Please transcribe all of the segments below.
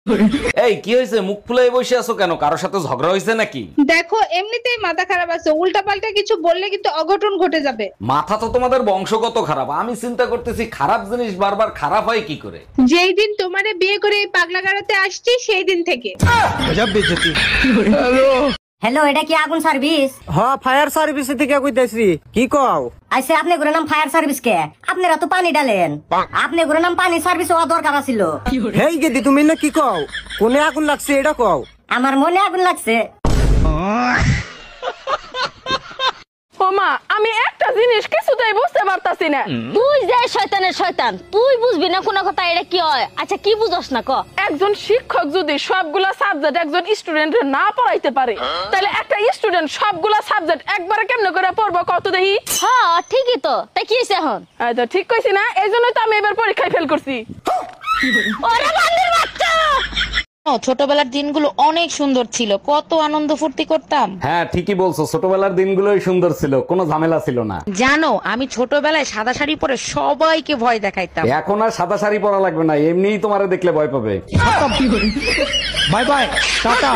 এই কি হয়েছে, মুখ ফুলাই বসে আছো কেন? কারোর সাথে ঝগড়া হয়েছে নাকি? দেখো এমনিতেই মাথা খারাপ আছে, উল্টাপাল্টা কিছু বললে কিন্তু অঘটন ঘটে যাবে। মাথা তো তোমাদের বংশগত খারাপ। আমি চিন্তা করতেছি খারাপ জিনিস বারবার খারাপ হয় কি করে। যেই দিন তোমারে বিয়ে করে এই পাগলা গাড়াতে আসছি সেই দিন থেকে। হ্যালো, এটা কি আগুন সার্ভিস? হ্যাঁ, ফায়ার সার্ভিস থেকে কইতাছি। কি কও? আইসে আপনি গুলো নাম ফায়ার সার্ভিস কে? আপনারা তো পানি ডালেন, আপনি গুলো নাম পানি সার্ভিস হওয়া দরকার ছিল। হেই গেদি, তুমি না কি কও? কোনে আগুন লাগছে এটা কও। আমার মনে আগুন লাগছে। ওমা, আমি একটা জিনিস কিছুতেই বুঝতে পারতাছি না। তুই যে শয়তানের শয়তান, তুই বুঝবি না কোন কথা। এটা কি হয়? আচ্ছা কি বুঝছ না ক? একজন শিক্ষক যদি সবগুলা সাবজেক্ট একজন স্টুডেন্টের না পড়াইতে পারে, তাহলে একটা স্টুডেন্ট সবগুলা সাবজেক্ট একবারে কেমনে করে পড়বো কত দেখি? হ্যাঁ ঠিকই তো। তাই কি হইছে এখন? তো ঠিক কইছি না? এই জন্যই তো আমি এবার পরীক্ষায় ফেল করছি। ওরে বান্দির বাচ্চা! ছোটবেলার দিনগুলো অনেক সুন্দর ছিল, কত আনন্দ ফুর্তি করতাম। হ্যাঁ ঠিকই বলছো, ছোটবেলার দিনগুলোই সুন্দর ছিল, কোনো ঝামেলা ছিল না। জানো, আমি ছোটবেলায় সাদা শাড়ি পরে সবাইকে ভয় দেখাইতাম। এখন আর সাদা শাড়ি পরা লাগবে না, এমনিই তোমারে দেখলে ভয় পাবে। Bye bye, tata.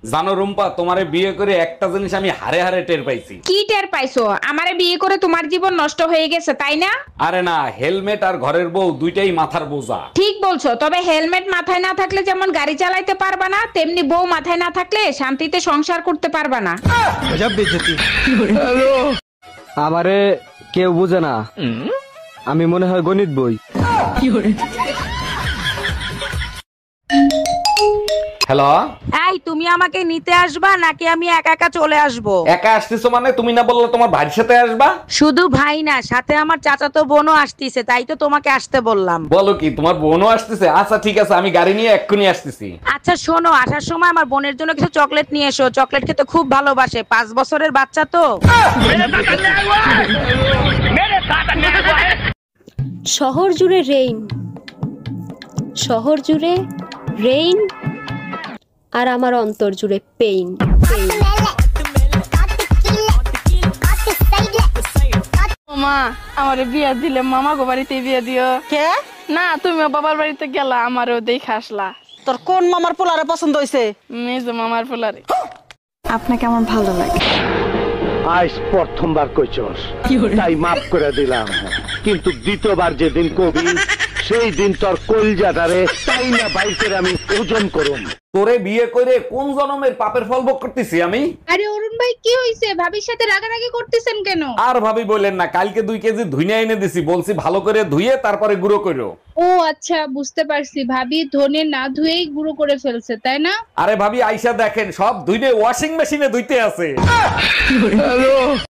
জানো রুম্পা, তোমারে বিয়ে করে একটা জিনিস আমি হারে হারে টের পাইছি। কি টের পাইছো? আমারে বিয়ে করে তোমার জীবন নষ্ট হয়ে গেছে তাই না? আরে না, হেলমেট আর ঘরের বউ দুইটাই মাথার বোঝা। ঠিক বলছো, তবে হেলমেট মাথায় না থাকলে যেমন গাড়ি চালাইতে পারবা না, তেমনি বউ মাথায় না থাকলে শান্তিতে সংসার করতে পারবা না। আমারে কেউ বুঝে না, আমি মনে হয় গণিত বই। হ্যালো, এই, তুমি আমাকে নিতে আসবা নাকি আমি একা একা চলে আসবো? একা আসতেছো মানে? তুমি না বললে তোমার ভাইয়ের সাথে আসবা? শুধু ভাই না, সাথে আমার চাচাতো বোনও আসতিছে, তাই তো তোমাকে আসতে বললাম। বলো কি, তোমার বোনও আসতেছে? আচ্ছা ঠিক আছে, আমি গাড়ি নিয়ে এক্ষুনি আসতেছি। আচ্ছা শোনো, আসার সময় আমার বোনের জন্য কিছু চকলেট নিয়ে এসো, চকলেট খেতে খুব ভালোবাসে, 5 বছরের বাচ্চা তো। শহর জুড়ে রেইন, শহর জুড়ে রেইন, আর আমার অন্তর জুড়ে পেইন। মা, আমার বিয়া দিলে মামা গো বাড়িতে বিয়া দিও। কে? না, তুমিও বাবার বাড়িতে গেলা, আমারও দেখে আসলা। তোর কোন মামার পোলারে পছন্দ হইছে? মেজো মামার ফুলারে। আপনাকে আমার ভালো লাগে। আজ প্রথমবার কইছস, তাই মাফ করে দিলাম, কিন্তু দ্বিতীয়বার যেদিন কবি সেই দিন তোর কলজাটারে তাই না বাইকের আমি ওজন করুম। তোরে বিয়ে করে কোন জন্মের পাপের ফল ভোগ করতেছি আমি? আরে অরুণ ভাই, কি হইছে? ভাবির সাথে রাগারাগি করতেছেন কেন? আর ভাবি বলেন না, কালকে 2 কেজি ধুইনা এনে দিছি, বলছি ভালো করে ধুইয়ে তারপরে গুঁড়ো করো। ও আচ্ছা, বুঝতে পারছি, ভাবি ধনে না ধুয়েই গুঁড়ো করে ফেলছে তাই না? আরে ভাবি আইসা দেখেন, সব ধুইনে ওয়াশিং মেশিনে ধুইতে আছে।